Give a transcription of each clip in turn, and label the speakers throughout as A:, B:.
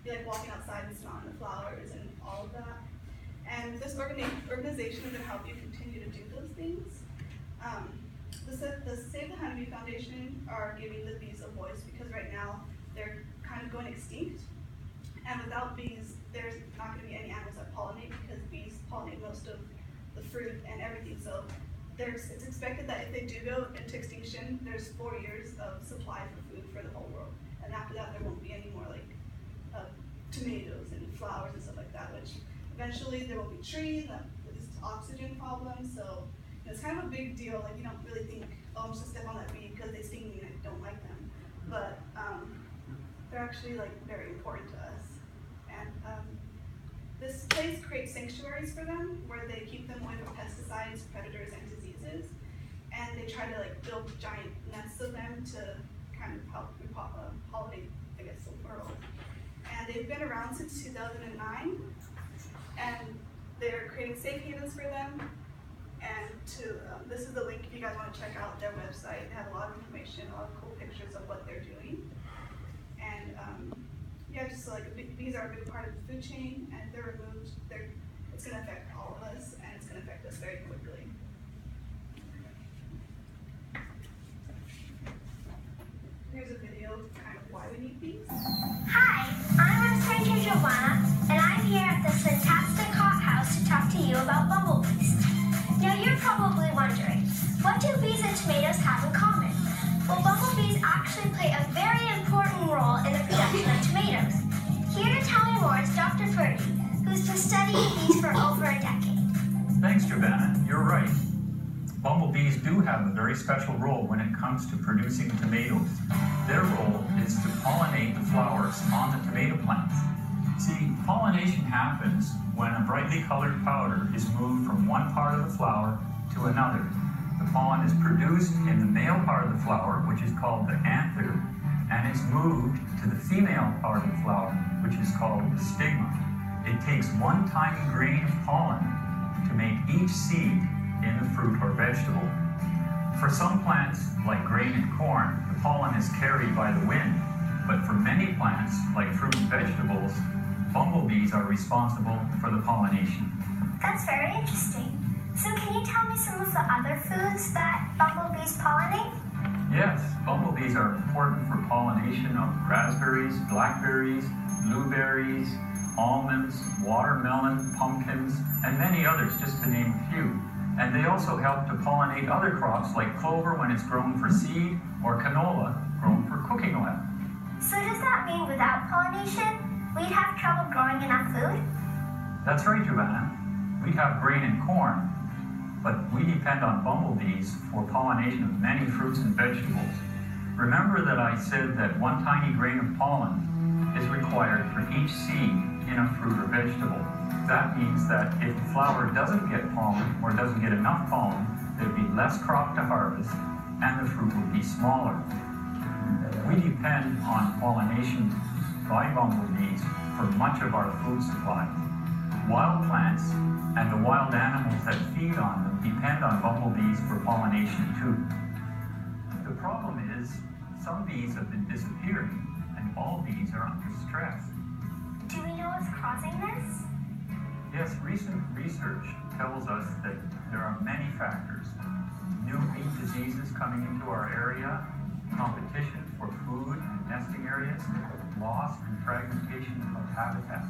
A: be like walking outside and smelling the flowers and all of that. And this organization is going to help you continue to do those things. The Save the Honeybee Foundation are giving the bees a voice because right now they're kind of going extinct. And without bees, there's not going to be any animals that pollinate because bees pollinate most of the fruit and everything. So it's expected that if they do go into extinction, there's 4 years of supply for food for the whole world. And after that, there won't be any more like tomatoes and flowers and stuff like that, which eventually there will be trees that with this oxygen problem. So it's kind of a big deal. Like, you don't really think, oh, I'm just gonna step on that bee because they sting me and I don't like them. But they're actually like very important to us. And this place creates sanctuaries for them where they keep them away from pesticides, predators, and diseases. And they try to like build giant nests of them to kind of help pollinate, I guess, the world. And they've been around since 2009. And they're creating safe havens for them. And this is the link if you guys want to check out their website. They have a lot of information, a lot of cool pictures of what they're doing. And yeah, just like bees are a big part of the food chain, and if they're removed, it's going to affect all of us, and it's going to affect us very quickly. Here's a video of kind of why we need bees.
B: Hi, I'm Earth Ranger Joanna, and I'm here at this fantastic hothouse to talk to you about bumblebees. Now you're probably wondering, what do bees and tomatoes have in common? Well, bumblebees actually play a very important role in the production of tomatoes. Here to tell me more is Dr. Ferdy, who's been studying bees for over a decade.
C: Thanks, Giovanna. You're right. Bumblebees do have a very special role when it comes to producing tomatoes. Their role is to pollinate the flowers on the tomato plants. See, pollination happens when a brightly colored powder is moved from one part of the flower to another. The pollen is produced in the male part of the flower, which is called the anther, and is moved to the female part of the flower, which is called the stigma. It takes one tiny grain of pollen to make each seed in the fruit or vegetable. For some plants, like grain and corn, the pollen is carried by the wind, but for many plants, like fruit and vegetables, bumblebees are responsible for the pollination.
B: That's very interesting. So can you tell me some of the other foods that bumblebees pollinate?
C: Yes, bumblebees are important for pollination of raspberries, blackberries, blueberries, almonds, watermelon, pumpkins, and many others, just to name a few. And they also help to pollinate other crops like clover when it's grown for seed, or canola grown for cooking oil.
B: So does that mean without pollination, we'd have trouble growing enough food?
C: That's right, Giovanna. We have grain and corn, but we depend on bumblebees for pollination of many fruits and vegetables. Remember that I said that one tiny grain of pollen is required for each seed in a fruit or vegetable. That means that if the flower doesn't get pollen or doesn't get enough pollen, there'd be less crop to harvest and the fruit would be smaller. We depend on pollination by bumblebees for much of our food supply. Wild plants and the wild animals that feed on them depend on bumblebees for pollination too. The problem is, some bees have been disappearing and all bees are under stress.
B: Do we know what's causing this?
C: Yes, recent research tells us that there are many factors. New bee diseases coming into our area, competition for food and nesting areas, loss and fragmentation of habitat.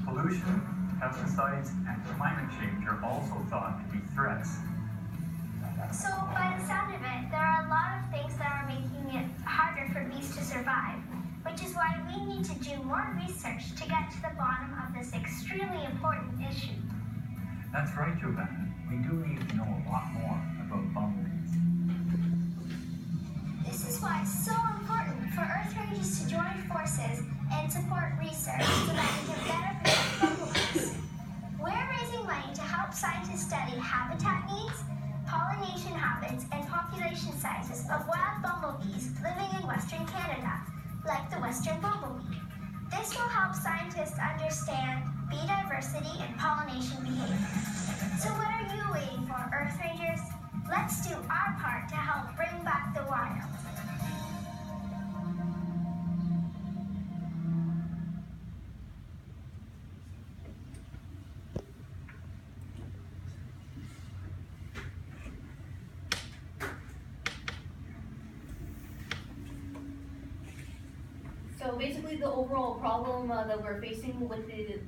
C: Pollution, pesticides, and climate change are also thought to be threats.
B: So by the sound of it, there are a lot of things that are making it harder for bees to survive, which is why we need to do more research to get to the bottom of this extremely important issue.
C: That's right, Giovanna. We do need to know a lot more about bumblebees.
B: This is why it's so important for Earth Rangers to join forces and support research so that we can better protect bumblebees. We're raising money to help scientists study habitat needs, pollination habits, and population sizes of wild bumblebees living in Western Canada, like the Western bumblebee. This will help scientists understand bee diversity and pollination behavior. So what are you waiting for, Earth Rangers? Let's do our part to help bring back the wild.
D: So basically the overall problem that we're facing with the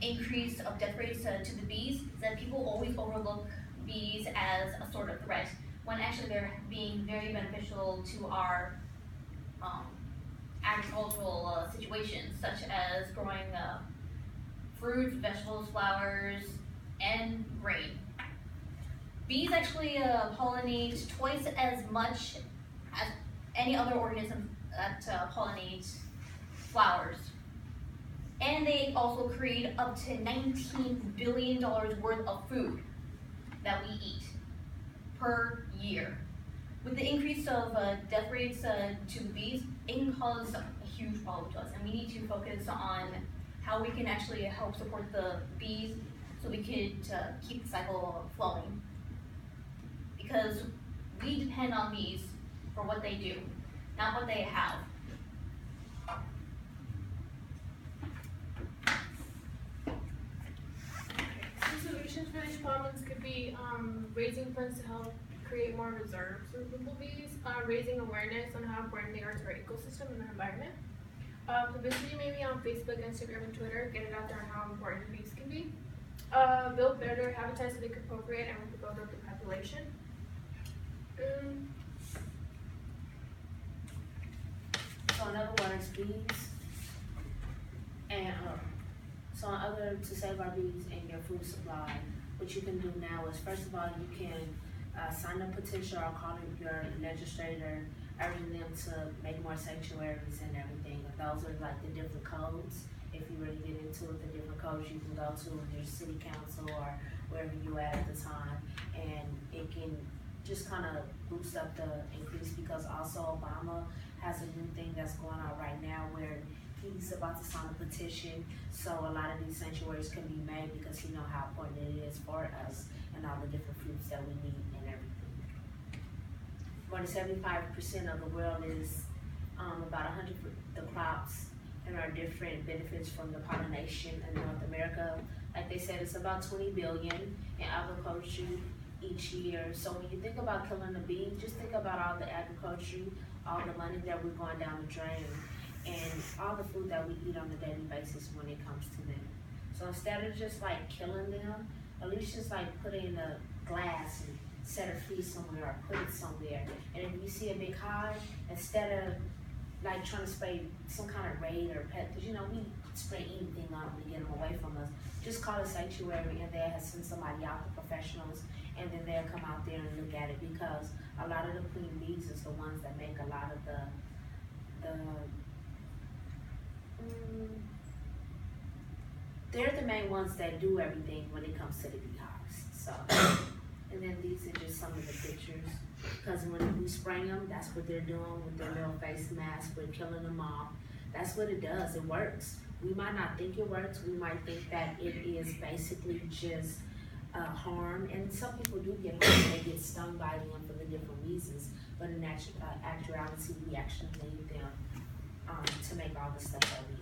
D: increase of death rates to the bees is that people always overlook bees as a sort of threat, when actually they're being very beneficial to our agricultural situations, such as growing fruits, vegetables, flowers, and grain. Bees actually pollinate twice as much as any other organism that pollinate flowers. And they also create up to $19 billion worth of food that we eat per year. With the increase of death rates to bees, it can cause a huge problem to us, and we need to focus on how we can actually help support the bees so we could keep the cycle flowing. Because we depend on bees for what they do, not what they have.
E: Solutions for these problems could be raising funds to help create more reserves for bumblebees, raising awareness on how important they are to our ecosystem and our environment. Publicity maybe on Facebook, Instagram, and Twitter, get it out there on how important bees can be. Build better habitats so they can procreate and reproduce the population.
F: So in other words, bees, and so in order to save our bees and your food supply, what you can do now is, first of all, you can sign a petition or call your legislator, urging them to make more sanctuaries and everything. Those are like the different codes. If you really get into it, the different codes you can go to your city council or wherever you at the time, and it can just kind of boost up the increase, because also Obama has a new thing that's going on right now where he's about to sign a petition, so a lot of these sanctuaries can be made because he knows how important it is for us and all the different fruits that we need and everything. More than 75% of the world is about 100 the crops and our different benefits from the pollination in North America. Like they said, it's about 20 billion in agriculture each year. So when you think about killing the bee, just think about all the agriculture, all the money that we're going down the drain, and all the food that we eat on a daily basis when it comes to them. So instead of just like killing them, at least just like put it in a glass and set it free somewhere or put it somewhere. And if you see a big hive, instead of like trying to spray some kind of raid or pet, because you know we spray anything on to get them away from us, just call a sanctuary and they'll send somebody out, the professionals, and then they'll come out there and look at it, because a lot of the queen bees is the ones that make a lot of they're the main ones that do everything when it comes to the beehives. So, and then these are just some of the pictures, because when we spray them, that's what they're doing with their little face mask. We're killing them off. That's what it does. It works. We might not think it works. We might think that it is basically just harm, and some people do get harmed. They get stung by them for the different reasons, but in actuality, we actually need them to make all the stuff that we